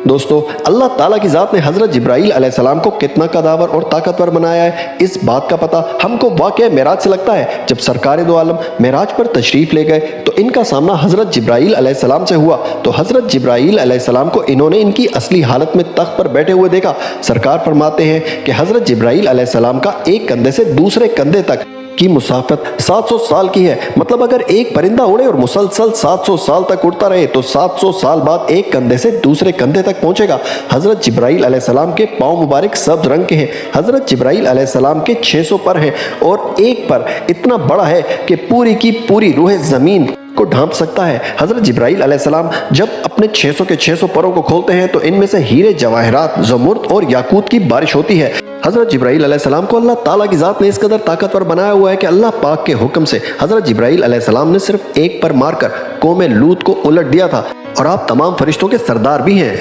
دوستو، اللہ تعالیٰ کی ذات نے حضرت جبرائیل علیہ السلام کو کتنا قداور اور طاقتور بنایا ہے، اس بات کا پتہ ہم کو واقعہ معراج سے لگتا ہے۔ جب سرکار دو عالم معراج پر تشریف لے گئے تو ان کا سامنا حضرت جبرائیل علیہ السلام سے ہوا، تو حضرت جبرائیل علیہ السلام کو انہوں نے ان کی اصلی حالت میں تخت پر بیٹھے ہوئے دیکھا۔ سرکار فرماتے ہیں کہ حضرت جبرائیل علیہ السلام کا ایک کندھے سے دوسرے کندھے تک کی مسافت 700 سال کی ہے۔ مطلب اگر ایک پرندہ اڑے اور مسلسل 700 سال تک اڑتا رہے تو 700 سال بعد ایک کندھے سے دوسرے کندھے تک پہنچے گا۔ حضرت جبرائیل علیہ السلام کے پاؤں مبارک سبز رنگ کے ہیں۔ حضرت جبرائیل علیہ السلام کے 600 پر ہیں اور ایک پر اتنا بڑا ہے کہ پوری کی پوری روح زمین کو ڈھانپ سکتا ہے۔ حضرت جبرائیل علیہ السلام جب اپنے 600 کے 600 پروں کو کھولتے ہیں تو ان میں سے ہیرے جواہرات، زمرد اور یاقوت کی بارش ہوتی ہے۔ حضرت جبرائیل علیہ السلام کو اللہ تعالیٰ کی ذات نے اس قدر طاقتور بنایا ہوا ہے کہ اللہ پاک کے حکم سے حضرت جبرائیل علیہ السلام نے صرف ایک پر مار کر قوم لوط کو الٹ دیا تھا، اور آپ تمام فرشتوں کے سردار بھی ہیں۔